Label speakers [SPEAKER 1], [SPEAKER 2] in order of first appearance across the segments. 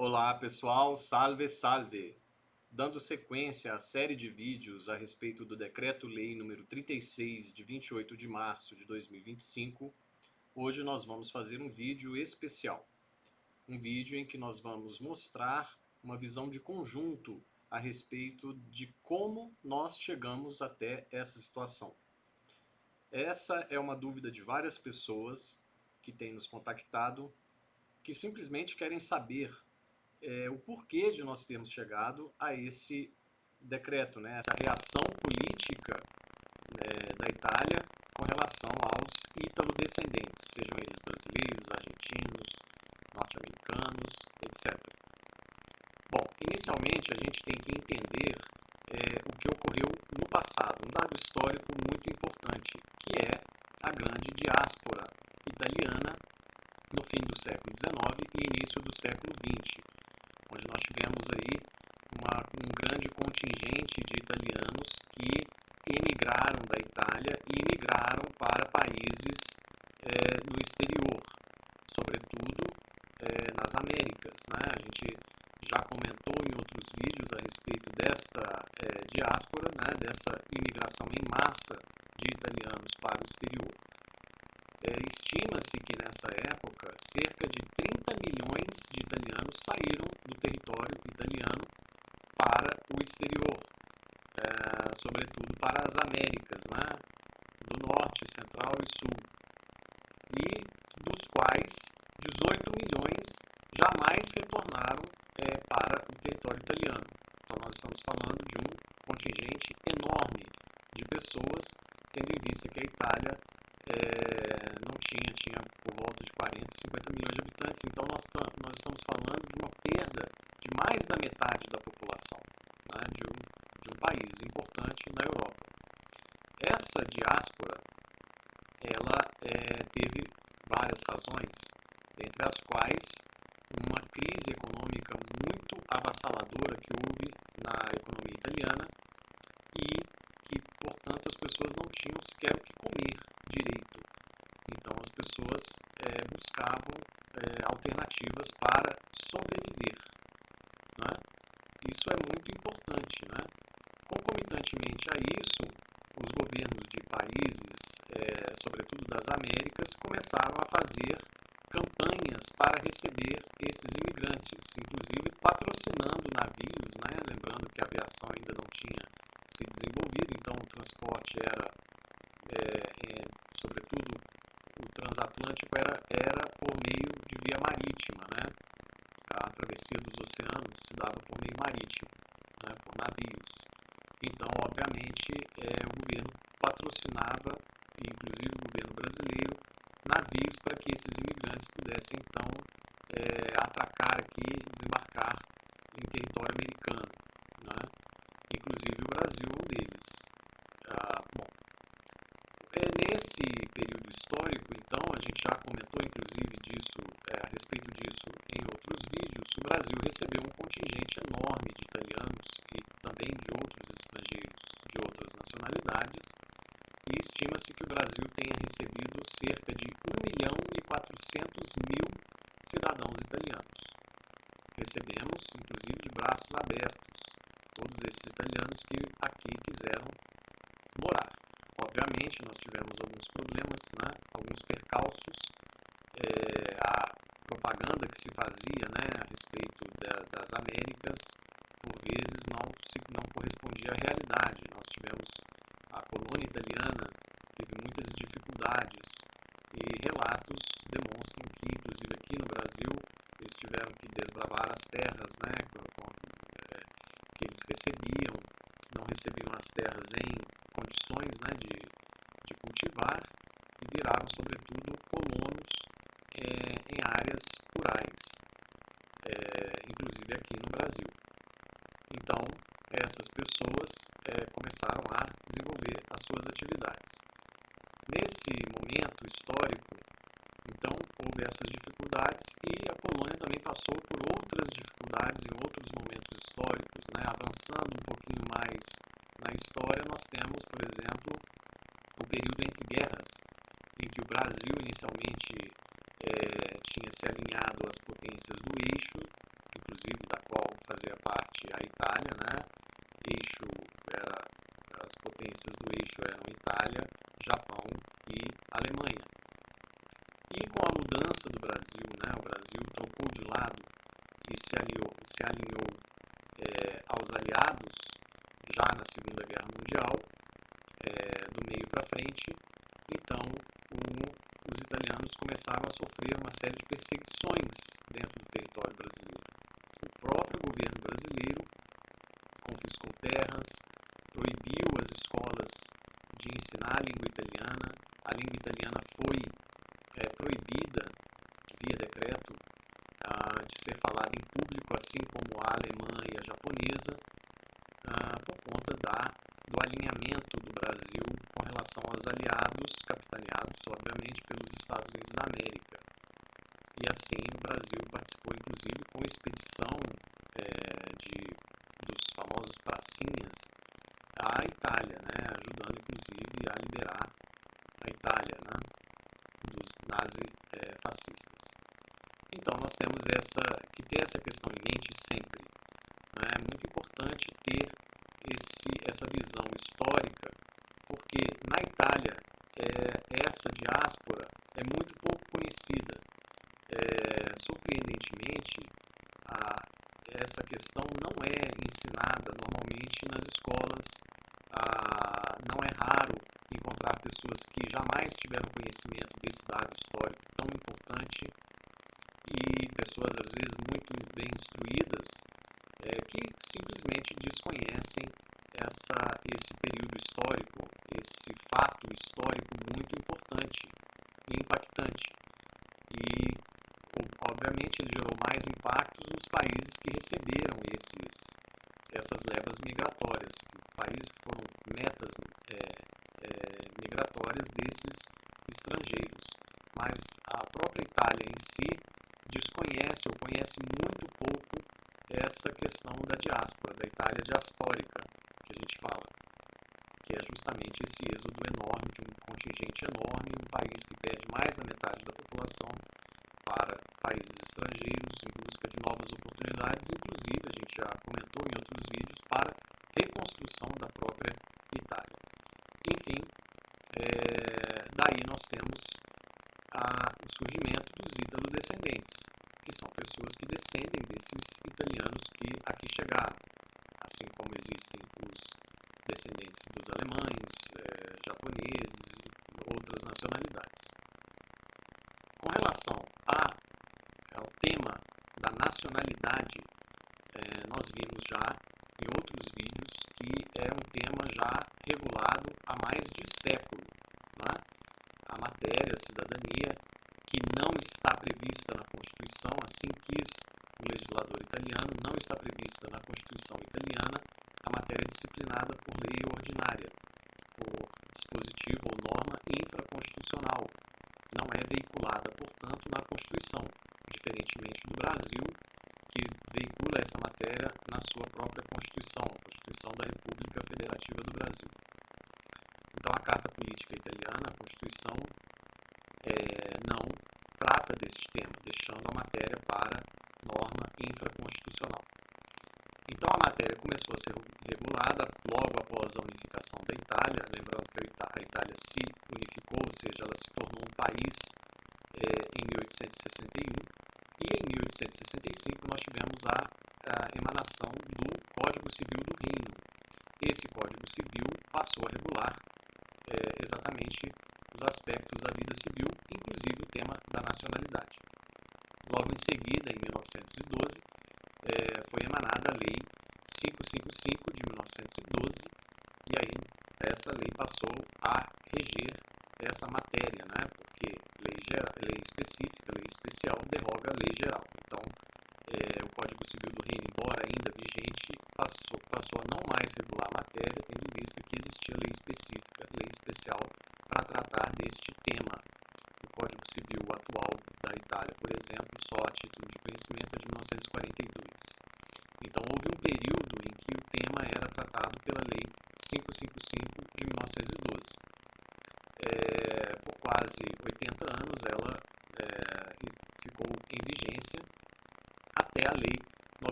[SPEAKER 1] Olá pessoal, salve salve! Dando sequência à série de vídeos a respeito do Decreto-Lei número 36 de 28 de março de 2025, hoje nós vamos fazer um vídeo especial. Um vídeo em que nós vamos mostrar uma visão de conjunto a respeito de como nós chegamos até essa situação. Essa é uma dúvida de várias pessoas que têm nos contactado, que simplesmente querem saber o porquê de nós termos chegado a esse decreto, né? Essa reação política da Itália com relação aos ítalo-descendentes, sejam eles brasileiros, argentinos, norte-americanos, etc. Bom, inicialmente a gente tem que entender o que ocorreu no passado, um dado histórico muito importante, que é a grande diáspora italiana no fim do século XIX e início do século XX, onde nós tivemos aí um grande contingente de italianos que emigraram da Itália e migraram para países no exterior.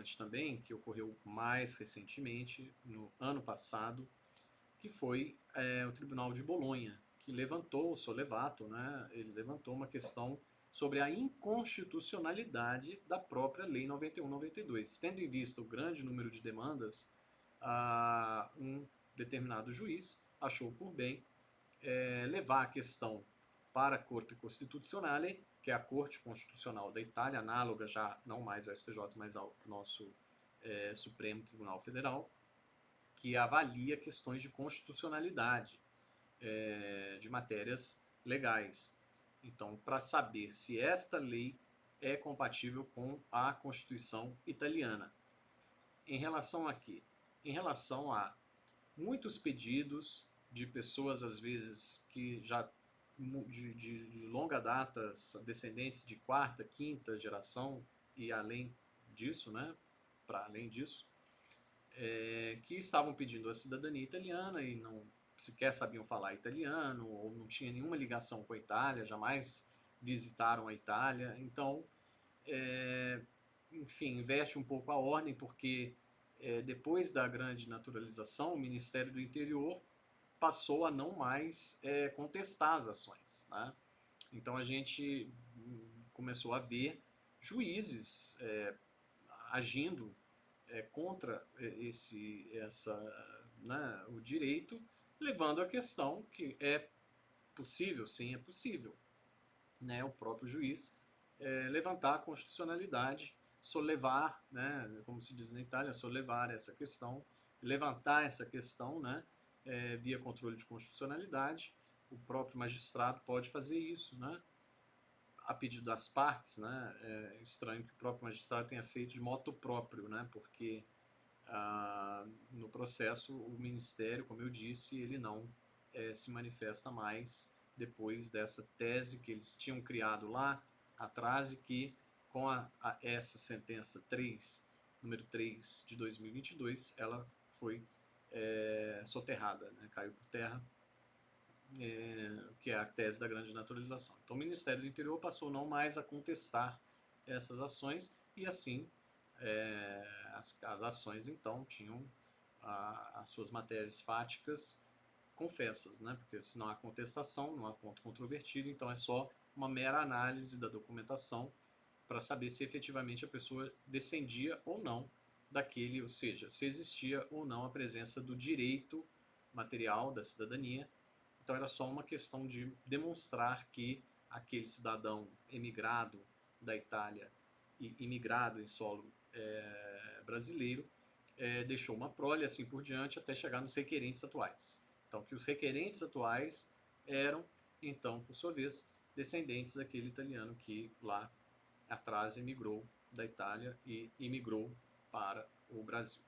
[SPEAKER 1] importante também, que ocorreu mais recentemente, no ano passado, que foi o Tribunal de Bolonha, que levantou, o Sollevato, né, ele levantou uma questão sobre a inconstitucionalidade da própria Lei 91/92. Tendo em vista o grande número de demandas, um determinado juiz achou por bem levar a questão para a Corte Costituzionale, que é a Corte Constitucional da Itália, análoga já não mais ao STJ, mas ao nosso Supremo Tribunal Federal, que avalia questões de constitucionalidade de matérias legais. Então, para saber se esta lei é compatível com a Constituição italiana. Em relação a quê? Em relação a muitos pedidos de pessoas, às vezes, que já de longa data, descendentes de quarta, quinta geração e além disso, né, para além disso, que estavam pedindo a cidadania italiana e não sequer sabiam falar italiano ou não tinha nenhuma ligação com a Itália, jamais visitaram a Itália. Então, enfim, inverte um pouco a ordem, porque depois da grande naturalização, o Ministério do Interior passou a não mais contestar as ações, né? Então a gente começou a ver juízes agindo contra né, o direito, levando a questão que é possível, sim, é possível, né, o próprio juiz levantar a constitucionalidade, sollevar, né, como se diz na Itália, sollevar essa questão, levantar essa questão, né, via controle de constitucionalidade. O próprio magistrado pode fazer isso, né, a pedido das partes, né. É estranho que o próprio magistrado tenha feito de motu próprio, né, porque no processo o Ministério, como eu disse, ele não se manifesta mais depois dessa tese que eles tinham criado lá atrás e que com essa sentença 3, número 3 de 2022, ela foi soterrada, né, caiu por terra, que é a tese da grande naturalização. Então o Ministério do Interior passou não mais a contestar essas ações e assim as ações então tinham as suas matérias fáticas confessas, né? Porque se não há contestação, não há ponto controvertido, então é só uma mera análise da documentação para saber se efetivamente a pessoa descendia ou não daquele, ou seja, se existia ou não a presença do direito material da cidadania. Então era só uma questão de demonstrar que aquele cidadão emigrado da Itália e imigrado em solo brasileiro deixou uma prole, assim por diante, até chegar nos requerentes atuais. Então, que os requerentes atuais eram, então, por sua vez, descendentes daquele italiano que lá atrás emigrou da Itália e imigrou para o Brasil.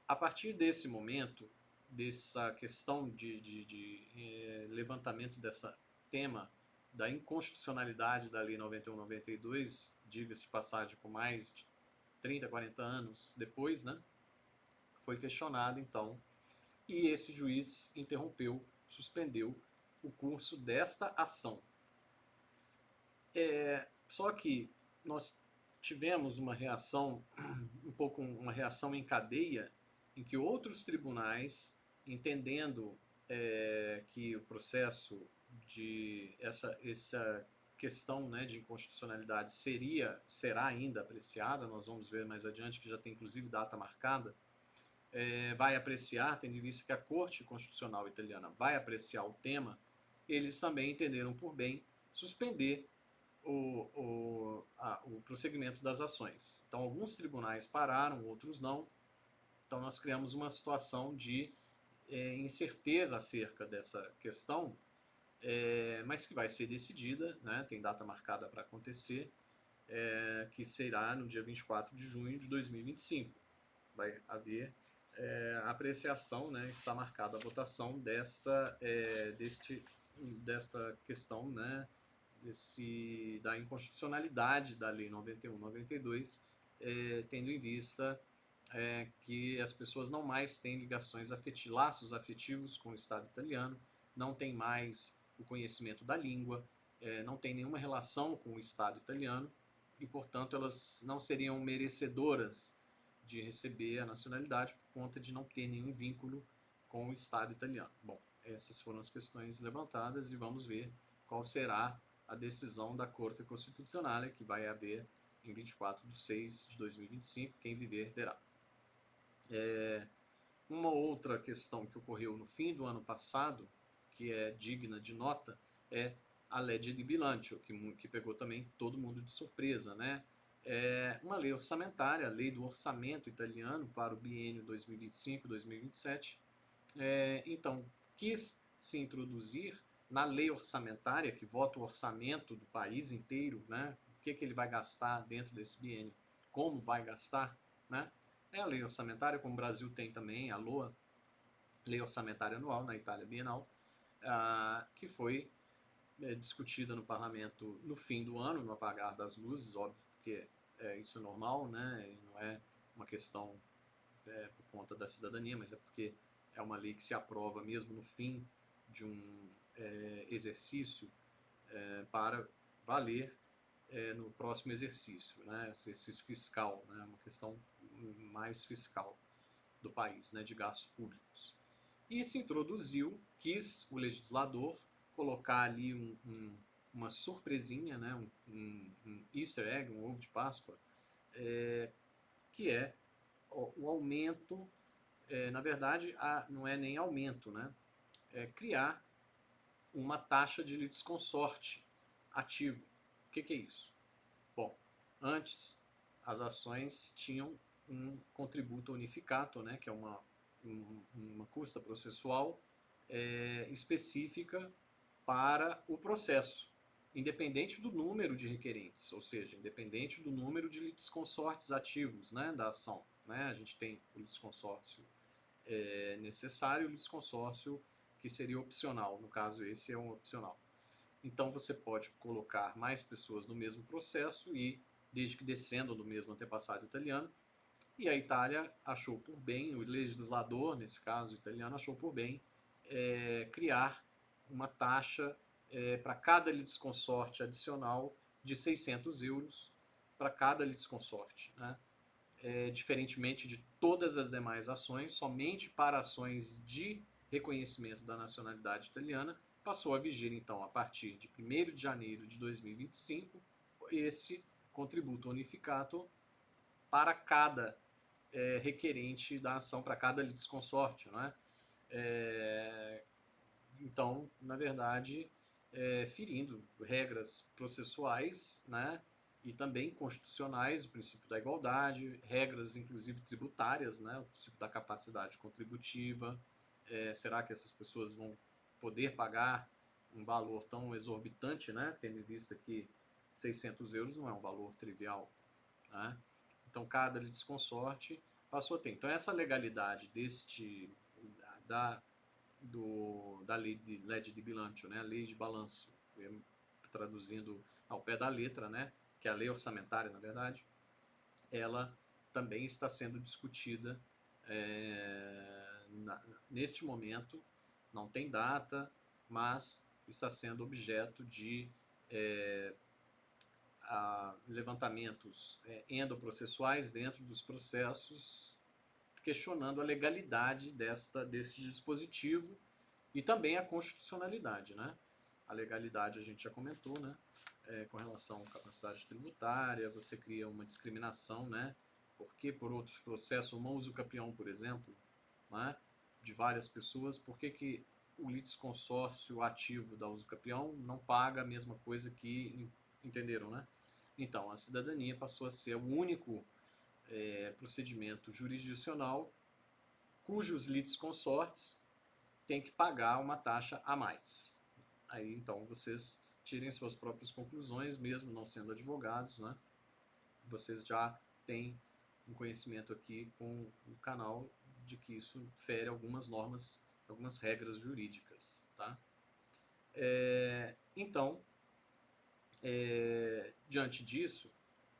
[SPEAKER 1] A partir desse momento, dessa questão de levantamento dessa tema da inconstitucionalidade da Lei 91/92, diga-se de passagem, com mais de 30, 40 anos depois, né, foi questionado então, e esse juiz interrompeu, suspendeu o curso desta ação. Só que nós tivemos uma reação, um pouco uma reação em cadeia, em que outros tribunais, entendendo que o processo de essa questão, né, de inconstitucionalidade será ainda apreciada, nós vamos ver mais adiante que já tem inclusive data marcada, vai apreciar, tendo em vista que a Corte Constitucional Italiana vai apreciar o tema, eles também entenderam por bem suspender o prosseguimento das ações. Então, alguns tribunais pararam, outros não. Então, nós criamos uma situação de incerteza acerca dessa questão, mas que vai ser decidida, né, tem data marcada para acontecer, que será no dia 24 de junho de 2025. Vai haver a apreciação, né, está marcada a votação desta questão, né, da inconstitucionalidade da Lei 91/92, tendo em vista que as pessoas não mais têm laços afetivos com o Estado italiano, não têm mais o conhecimento da língua, não tem nenhuma relação com o Estado italiano, e, portanto, elas não seriam merecedoras de receber a nacionalidade por conta de não ter nenhum vínculo com o Estado italiano. Bom, essas foram as questões levantadas e vamos ver qual será a decisão da Corte Constitucional que vai haver em 24/6/2025. Quem viver, verá. Uma outra questão que ocorreu no fim do ano passado, que é digna de nota, é a Legge di Bilancio, que pegou também todo mundo de surpresa, né? É uma lei orçamentária, a lei do orçamento italiano para o biênio 2025-2027. Então, quis se introduzir na lei orçamentária, que vota o orçamento do país inteiro, né? O que ele vai gastar dentro desse biênio, como vai gastar, né? É a lei orçamentária, como o Brasil tem também, a LOA, Lei Orçamentária Anual, na Itália Bienal, que foi discutida no parlamento no fim do ano, no apagar das luzes, óbvio, porque isso é normal, né? Não é uma questão por conta da cidadania, mas é porque é uma lei que se aprova mesmo no fim de um exercício para valer no próximo exercício, né? Exercício fiscal, né? Uma questão mais fiscal do país, né? De gastos públicos. E se introduziu, quis o legislador colocar ali uma surpresinha, né? Um easter egg, um ovo de Páscoa, que é o aumento, na verdade, não é nem aumento, né? É criar uma taxa de litisconsorte ativo. O que é isso? Bom, antes as ações tinham um contributo unificato, né, que é uma custa processual específica para o processo, independente do número de requerentes, ou seja, independente do número de litisconsortes ativos, né, da ação. Né? A gente tem o litisconsórcio necessário e o litisconsórcio que seria opcional, no caso esse é um opcional. Então você pode colocar mais pessoas no mesmo processo e desde que descendam do mesmo antepassado italiano. E a Itália achou por bem, o legislador, nesse caso italiano, achou por bem criar uma taxa para cada litisconsorte adicional de 600 euros para cada litisconsorte. Né? Diferentemente de todas as demais ações, somente para ações de reconhecimento da nacionalidade italiana, passou a vigir então a partir de 1º de janeiro de 2025 esse contributo unificato para cada requerente da ação, para cada litisconsorte. Não é? Então, na verdade, ferindo regras processuais, né, e também constitucionais, o princípio da igualdade, regras inclusive tributárias, né, o princípio da capacidade contributiva. Será que essas pessoas vão poder pagar um valor tão exorbitante, né, tendo em vista que 600 euros não é um valor trivial, né? Então, cada litisconsorte passou a ter. Então, essa legalidade da lei de bilancio, né, a lei de balanço, traduzindo ao pé da letra, né, que é a lei orçamentária, na verdade, ela também está sendo discutida neste momento, não tem data, mas está sendo objeto de levantamentos endoprocessuais dentro dos processos, questionando a legalidade desse dispositivo e também a constitucionalidade, né? A legalidade a gente já comentou, né? Com relação à capacidade tributária, você cria uma discriminação, né? Porque por outros processos, o uso capião, por exemplo, né? De várias pessoas, por que o litisconsórcio ativo da uso capião não paga a mesma coisa que, entenderam, né? Então, a cidadania passou a ser o único procedimento jurisdicional cujos litisconsortes têm que pagar uma taxa a mais. Aí, então, vocês tirem suas próprias conclusões, mesmo não sendo advogados, né? Vocês já têm um conhecimento aqui com o canal de que isso fere algumas normas, algumas regras jurídicas, tá? Então, diante disso,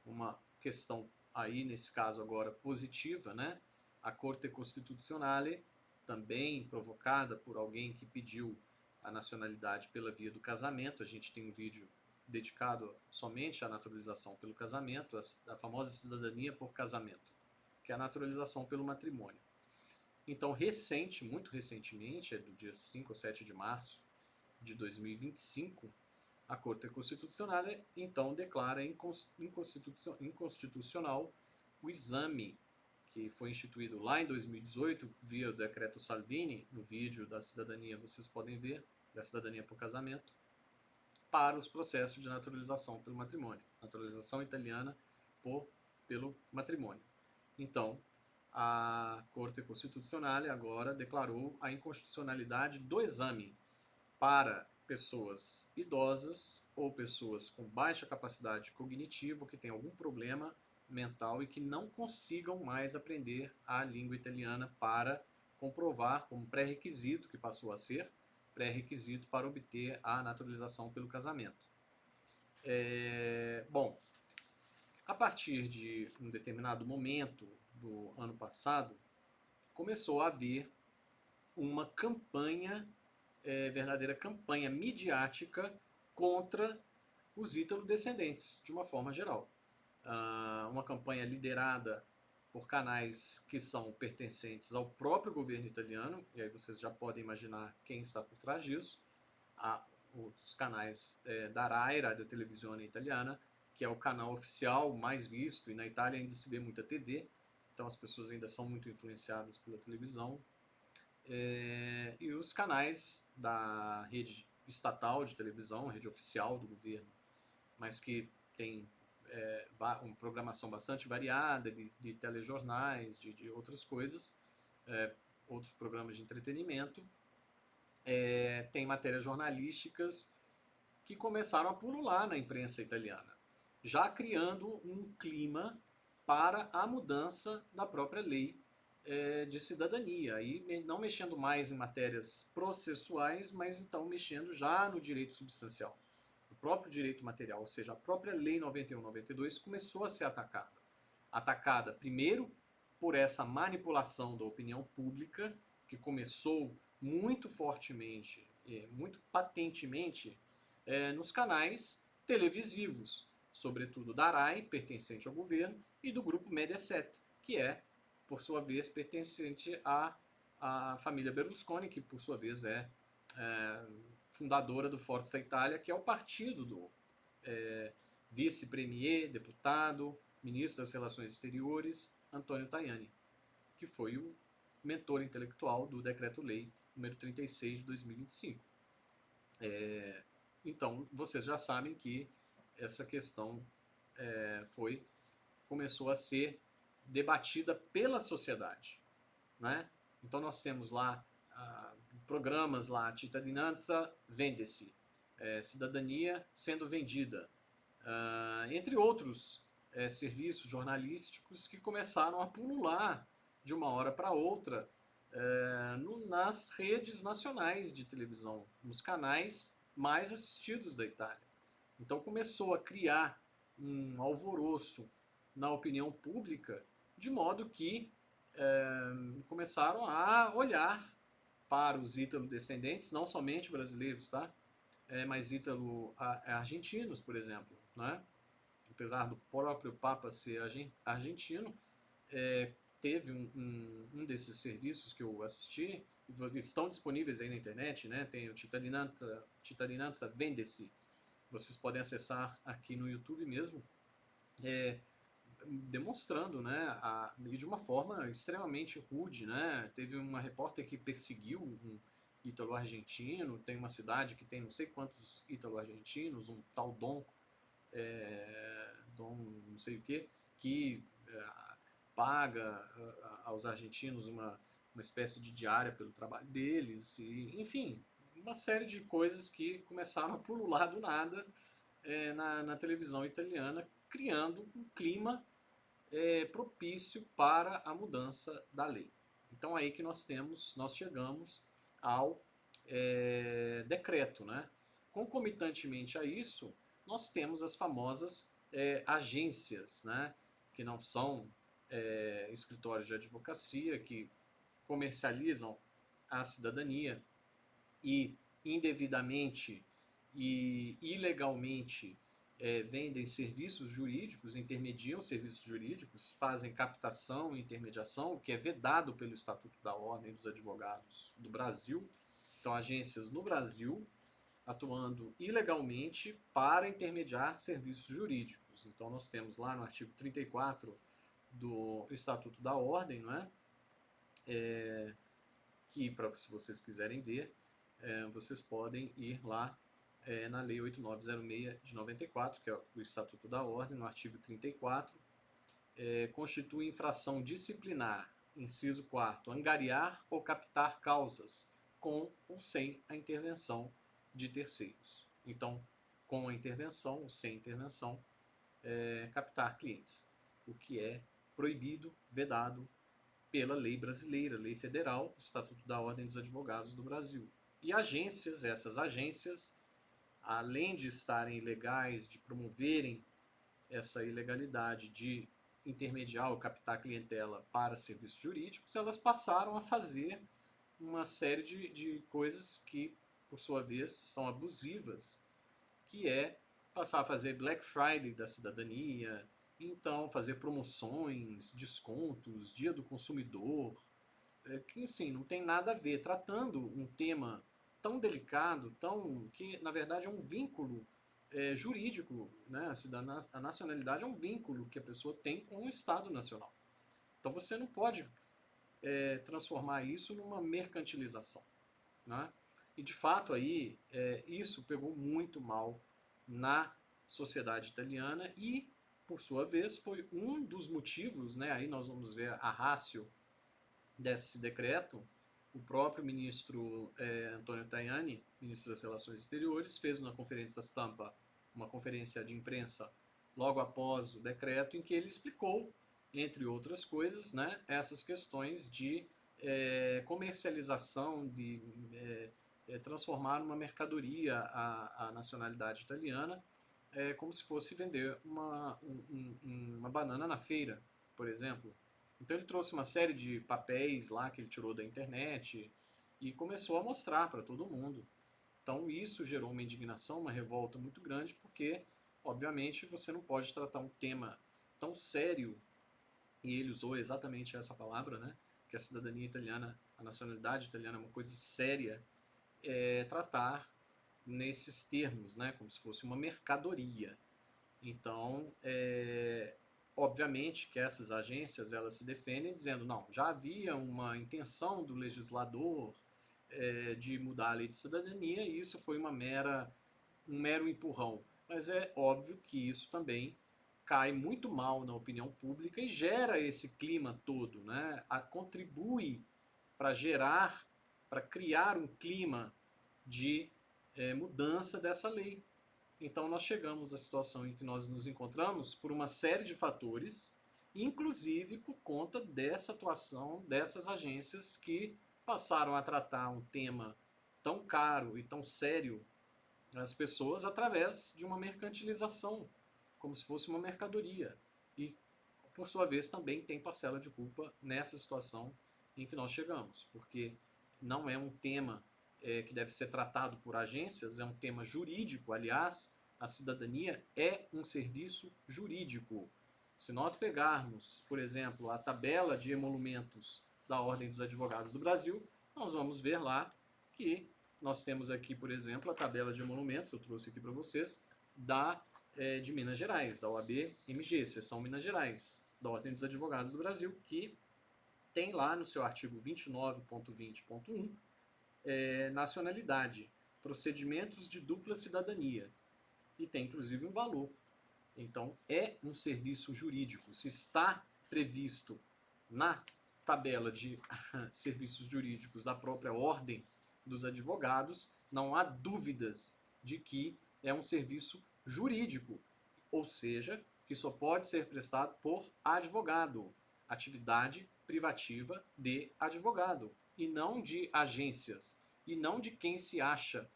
[SPEAKER 1] uma questão aí, nesse caso agora, positiva, né? A Corte Costituzionale, também provocada por alguém que pediu a nacionalidade pela via do casamento, a gente tem um vídeo dedicado somente à naturalização pelo casamento, a famosa cidadania por casamento, que é a naturalização pelo matrimônio. Então, muito recentemente, é do dia 5 ou 7 de março de 2025, a Corte Constitucional então declara inconstitucional o exame que foi instituído lá em 2018 via o decreto Salvini. No vídeo da cidadania vocês podem ver, da cidadania por casamento, para os processos de naturalização pelo matrimônio, naturalização italiana pelo matrimônio. Então, a Corte Constitucional agora declarou a inconstitucionalidade do exame para pessoas idosas ou pessoas com baixa capacidade cognitiva, que têm algum problema mental e que não consigam mais aprender a língua italiana para comprovar como pré-requisito, que passou a ser pré-requisito para obter a naturalização pelo casamento. Bom, a partir de um determinado momento do ano passado, começou a haver uma campanha, verdadeira campanha midiática contra os ítalo-descendentes, de uma forma geral. Uma campanha liderada por canais que são pertencentes ao próprio governo italiano, e aí vocês já podem imaginar quem está por trás disso, os canais da RAI, Radio Televisione Italiana, que é o canal oficial mais visto, e na Itália ainda se vê muita TV, então as pessoas ainda são muito influenciadas pela televisão, e os canais da rede estatal de televisão, rede oficial do governo, mas que tem uma programação bastante variada de telejornais, de outras coisas, outros programas de entretenimento, tem matérias jornalísticas que começaram a pulular na imprensa italiana, já criando um clima para a mudança da própria lei de cidadania, e não mexendo mais em matérias processuais, mas então mexendo já no direito substancial. O próprio direito material, ou seja, a própria Lei 91/92 começou a ser atacada. Atacada primeiro por essa manipulação da opinião pública, que começou muito fortemente, muito patentemente, nos canais televisivos, sobretudo da RAI, pertencente ao governo, e do grupo Mediaset, que é, por sua vez, pertencente à família Berlusconi, que por sua vez é fundadora do Forza Itália, que é o partido do vice-premier, deputado, ministro das Relações Exteriores, Antonio Tajani, que foi o mentor intelectual do Decreto-Lei número 36 de 2025. Então, vocês já sabem que essa questão começou a ser debatida pela sociedade, né? Então nós temos lá programas lá, Cittadinanza Vende-se, cidadania sendo vendida, entre outros serviços jornalísticos que começaram a pulular de uma hora para outra nas redes nacionais de televisão, nos canais mais assistidos da Itália. Então começou a criar um alvoroço na opinião pública, de modo que começaram a olhar para os ítalo-descendentes, não somente brasileiros, tá? Mas ítalo-argentinos, por exemplo, né? Apesar do próprio Papa ser argentino, teve um desses serviços que eu assisti, estão disponíveis aí na internet, né? Tem o Cittadinanza Vende-se, vocês podem acessar aqui no YouTube mesmo, demonstrando, né, de uma forma extremamente rude, né? Teve uma repórter que perseguiu um ítalo-argentino, tem uma cidade que tem não sei quantos ítalo-argentinos, um tal Dom não sei o que paga aos argentinos uma espécie de diária pelo trabalho deles, e, enfim, uma série de coisas que começaram a pulular do nada na televisão italiana, criando um clima propício para a mudança da lei. Então aí que nós chegamos ao decreto, né? Concomitantemente a isso, nós temos as famosas agências, né? Que não são escritórios de advocacia, que comercializam a cidadania e indevidamente e ilegalmente vendem serviços jurídicos, intermediam serviços jurídicos, fazem captação e intermediação, o que é vedado pelo Estatuto da Ordem dos Advogados do Brasil. Então, agências no Brasil atuando ilegalmente para intermediar serviços jurídicos. Então, nós temos lá no artigo 34 do Estatuto da Ordem, não é? Que, se vocês quiserem ver, vocês podem ir lá na Lei 8906 de 94, que é o Estatuto da Ordem, no artigo 34, constitui infração disciplinar, inciso 4º, angariar ou captar causas com ou sem a intervenção de terceiros. Então, com a intervenção ou sem intervenção, captar clientes, o que é proibido, vedado pela lei brasileira, lei federal, Estatuto da Ordem dos Advogados do Brasil. E agências, essas agências, além de estarem ilegais, de promoverem essa ilegalidade de intermediar ou captar clientela para serviços jurídicos, elas passaram a fazer uma série de coisas que, por sua vez, são abusivas, que é passar a fazer Black Friday da cidadania, então fazer promoções, descontos, Dia do Consumidor, que assim, não tem nada a ver, tratando um tema tão delicado, que na verdade é um vínculo jurídico, né? A nacionalidade é um vínculo que a pessoa tem com o Estado Nacional. Então você não pode transformar isso numa mercantilização, né? E de fato aí isso pegou muito mal na sociedade italiana e, por sua vez, foi um dos motivos, né? Aí nós vamos ver a ratio desse decreto. O próprio ministro Antonio Tajani, ministro das Relações Exteriores, fez na conferência stampa uma conferência de imprensa logo após o decreto, em que ele explicou, entre outras coisas, né, essas questões de comercialização, de transformar numa mercadoria a nacionalidade italiana, como se fosse vender uma banana na feira, por exemplo. Então ele trouxe uma série de papéis lá que ele tirou da internet e começou a mostrar para todo mundo. Então isso gerou uma indignação, uma revolta muito grande, porque, obviamente, você não pode tratar um tema tão sério, e ele usou exatamente essa palavra, né? Que a cidadania italiana, a nacionalidade italiana é uma coisa séria, tratar nesses termos, né? Como se fosse uma mercadoria. Então, obviamente que essas agências elas se defendem dizendo não, já havia uma intenção do legislador de mudar a lei de cidadania e isso foi um mero empurrão. Mas é óbvio que isso também cai muito mal na opinião pública e gera esse clima todo, né? Contribui para criar um clima de mudança dessa lei. Então nós chegamos à situação em que nós nos encontramos por uma série de fatores, inclusive por conta dessa atuação dessas agências que passaram a tratar um tema tão caro e tão sério às pessoas através de uma mercantilização, como se fosse uma mercadoria. E, por sua vez, também tem parcela de culpa nessa situação em que nós chegamos, porque não é um tema que deve ser tratado por agências, é um tema jurídico. Aliás, a cidadania é um serviço jurídico. Se nós pegarmos, por exemplo, a tabela de emolumentos da Ordem dos Advogados do Brasil, nós vamos ver lá que nós temos aqui, por exemplo, a tabela de emolumentos, eu trouxe aqui para vocês, de Minas Gerais, da OAB-MG, Seção Minas Gerais, da Ordem dos Advogados do Brasil, que tem lá no seu artigo 29.20.1 nacionalidade, procedimentos de dupla cidadania, e tem inclusive um valor. Então é um serviço jurídico. Se está previsto na tabela de serviços jurídicos da própria Ordem dos Advogados, não há dúvidas de que é um serviço jurídico, ou seja, que só pode ser prestado por advogado, atividade privativa de advogado, e não de agências, e não de quem se acha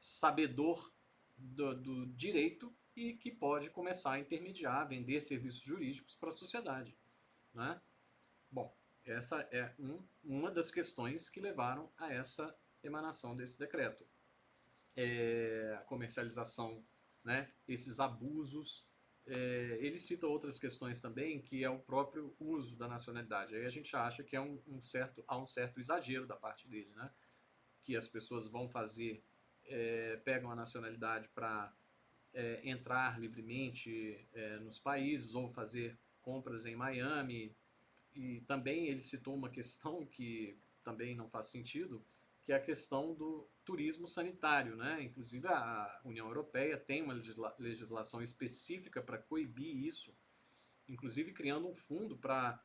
[SPEAKER 1] sabedor do direito e que pode começar a intermediar, vender serviços jurídicos para a sociedade, né? Bom, essa é uma das questões que levaram a essa emanação desse decreto. a comercialização, né, esses abusos. Ele cita outras questões também, que é o próprio uso da nacionalidade. Aí a gente acha que há um certo exagero da parte dele, né? Que as pessoas vão fazer, pegam a nacionalidade para entrar livremente nos países ou fazer compras em Miami. E também ele citou uma questão que também não faz sentido, que é a questão do turismo sanitário, né? Inclusive a União Europeia tem uma legislação específica para coibir isso, inclusive criando um fundo para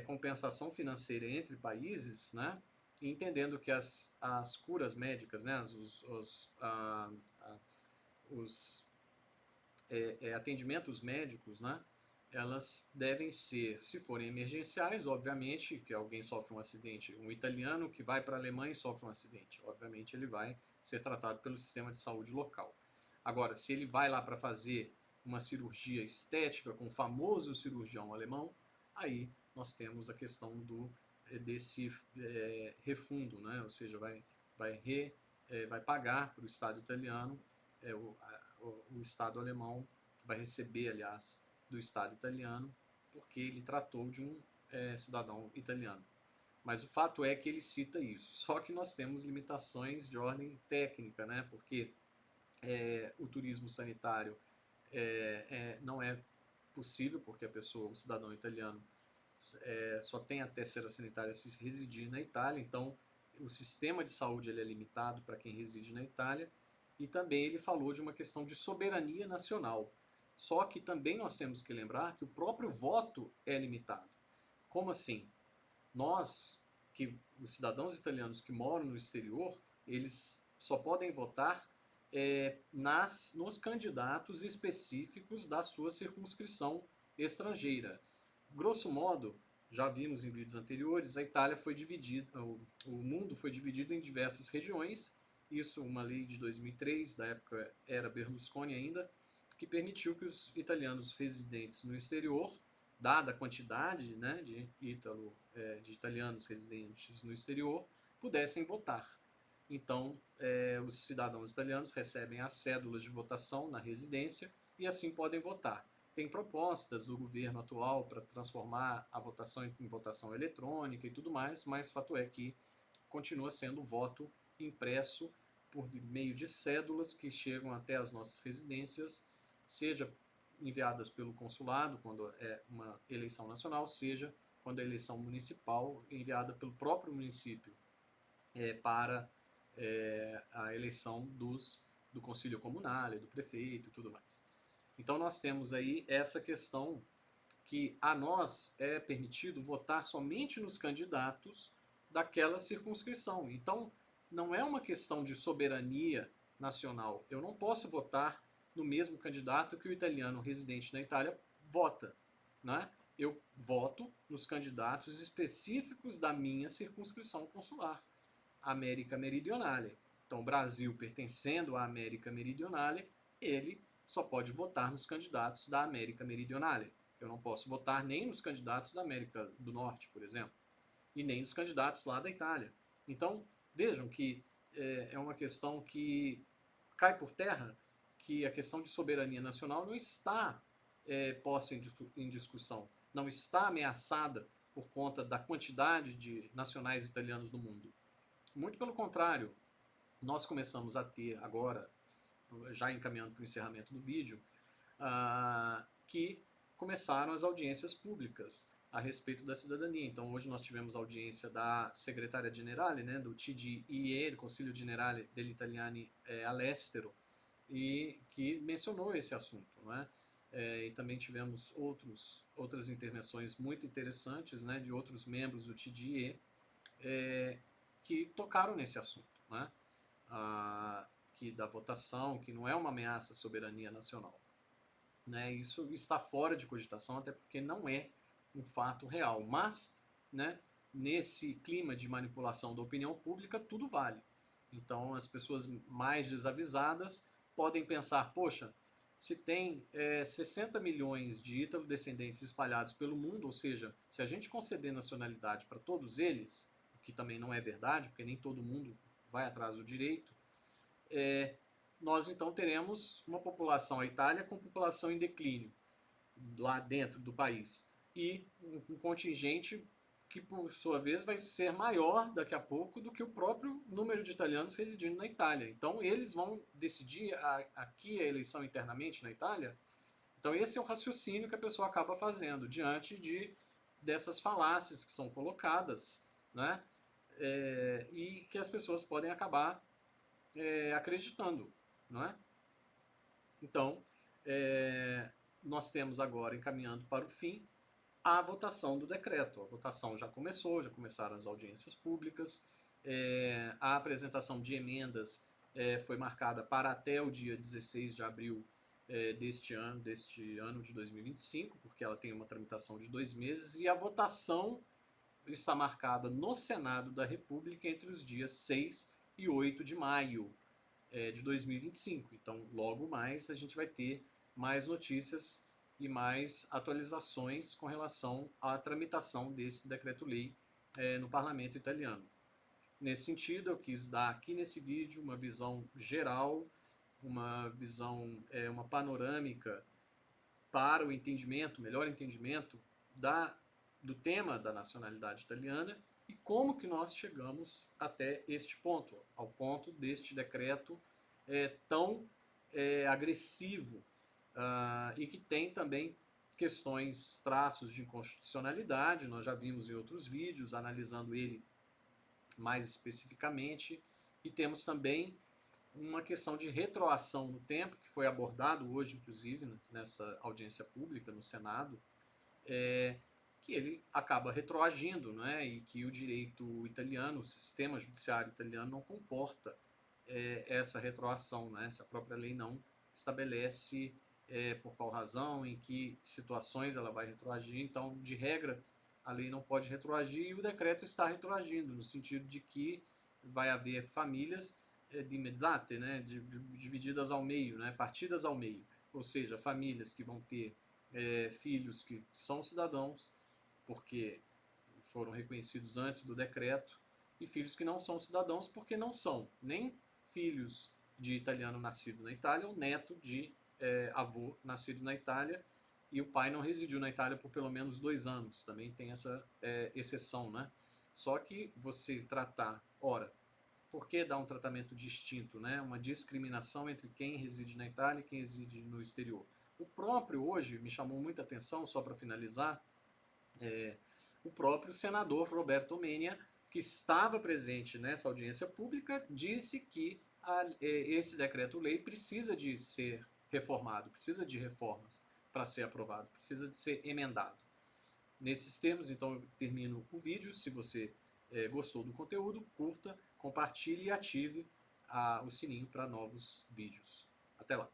[SPEAKER 1] compensação financeira entre países, né? E entendendo que as curas médicas, né? Os atendimentos médicos, né? Elas devem ser, se forem emergenciais, obviamente, que alguém sofre um acidente, um italiano que vai para a Alemanha e sofre um acidente, obviamente ele vai ser tratado pelo sistema de saúde local. Agora, se ele vai lá para fazer uma cirurgia estética com o famoso cirurgião alemão, aí nós temos a questão desse refundo, né? Ou seja, vai pagar para o Estado italiano, o Estado alemão vai receber, aliás, do Estado italiano, porque ele tratou de um cidadão italiano. Mas o fato é que ele cita isso. Só que nós temos limitações de ordem técnica, né? Porque o turismo sanitário não é possível, porque a pessoa, o cidadão italiano, só tem a terceira sanitária se residir na Itália, então o sistema de saúde ele é limitado para quem reside na Itália, e também ele falou de uma questão de soberania nacional. Só que também nós temos que lembrar que o próprio voto é limitado. Como assim? Nós, os cidadãos italianos que moram no exterior, eles só podem votar nos candidatos específicos da sua circunscrição estrangeira. Grosso modo, já vimos em vídeos anteriores, a Itália foi dividida, o mundo foi dividido em diversas regiões. Isso, uma lei de 2003, da época era Berlusconi ainda, que permitiu que os italianos residentes no exterior, dada a quantidade, né, de italianos residentes no exterior, pudessem votar. Então, os cidadãos italianos recebem as cédulas de votação na residência e assim podem votar. Tem propostas do governo atual para transformar a votação em votação eletrônica e tudo mais, mas fato é que continua sendo voto impresso por meio de cédulas que chegam até as nossas residências, seja enviadas pelo consulado, quando é uma eleição nacional, seja quando é eleição municipal, enviada pelo próprio município para a eleição do Conselho Comunal, do prefeito e tudo mais. Então nós temos aí essa questão que a nós é permitido votar somente nos candidatos daquela circunscrição. Então não é uma questão de soberania nacional. Eu não posso votar no mesmo candidato que o italiano residente na Itália vota, né? Eu voto nos candidatos específicos da minha circunscrição consular, América Meridionale. Então, o Brasil, pertencendo à América Meridionale, ele só pode votar nos candidatos da América Meridionale. Eu não posso votar nem nos candidatos da América do Norte, por exemplo, e nem nos candidatos lá da Itália. Então, vejam que é uma questão que cai por terra, que a questão de soberania nacional não está posta em discussão, não está ameaçada por conta da quantidade de nacionais italianos no mundo. Muito pelo contrário, nós começamos a ter agora, já encaminhando para o encerramento do vídeo, que começaram as audiências públicas a respeito da cidadania. Então, hoje nós tivemos a audiência da Secretaria Generale, né, do TGIE, do Consiglio Generale degli Italiani all'Estero, e que mencionou esse assunto, né? E também tivemos outras intervenções muito interessantes, né, de outros membros do TGIE, que tocaram nesse assunto, né? Que da votação, que não é uma ameaça à soberania nacional, né? Isso está fora de cogitação, até porque não é um fato real. Mas, né, nesse clima de manipulação da opinião pública, tudo vale. Então, as pessoas mais desavisadas podem pensar, poxa, se tem 60 milhões de ítalo-descendentes espalhados pelo mundo, ou seja, se a gente conceder nacionalidade para todos eles, o que também não é verdade, porque nem todo mundo vai atrás do direito, nós então teremos uma população, a Itália, com população em declínio lá dentro do país. E um contingente que, por sua vez, vai ser maior daqui a pouco do que o próprio número de italianos residindo na Itália. Então, eles vão decidir aqui a eleição internamente na Itália. Então, esse é o raciocínio que a pessoa acaba fazendo diante dessas falácias que são colocadas, né? E que as pessoas podem acabar acreditando, não é? Então, nós temos agora, encaminhando para o fim, a votação do decreto. A votação já começou, já começaram as audiências públicas, a apresentação de emendas foi marcada para até o dia 16 de abril deste ano de 2025, porque ela tem uma tramitação de 2 meses, e a votação está marcada no Senado da República entre os dias 6 e 8 de maio de 2025. Então, logo mais a gente vai ter mais notícias e mais atualizações com relação à tramitação desse decreto-lei no parlamento italiano. Nesse sentido, eu quis dar aqui nesse vídeo uma visão geral, uma visão, uma panorâmica para o entendimento, melhor entendimento do tema da nacionalidade italiana e como que nós chegamos até este ponto, ao ponto deste decreto tão agressivo e que tem também questões, traços de inconstitucionalidade. Nós já vimos em outros vídeos analisando ele mais especificamente, e temos também uma questão de retroação no tempo, que foi abordado hoje, inclusive, nessa audiência pública no Senado, que ele acaba retroagindo, né, e que o direito italiano, o sistema judiciário italiano não comporta essa retroação, né, se a própria lei não estabelece por qual razão, em que situações ela vai retroagir. Então, de regra, a lei não pode retroagir e o decreto está retroagindo, no sentido de que vai haver famílias dimezzate, né, divididas ao meio, né, partidas ao meio, ou seja, famílias que vão ter filhos que são cidadãos, porque foram reconhecidos antes do decreto, e filhos que não são cidadãos porque não são nem filhos de italiano nascido na Itália ou neto de avô nascido na Itália, e o pai não residiu na Itália por pelo menos 2 anos. Também tem essa exceção, né? Só que você tratar, ora, por que dar um tratamento distinto, né? Uma discriminação entre quem reside na Itália e quem reside no exterior? O próprio, hoje, me chamou muita atenção, só para finalizar, o próprio senador Roberto Menia, que estava presente nessa audiência pública, disse que esse decreto-lei precisa de ser reformado, precisa de reformas para ser aprovado, precisa de ser emendado. Nesses termos, então, eu termino o vídeo. Se você gostou do conteúdo, curta, compartilhe e ative o sininho para novos vídeos. Até lá!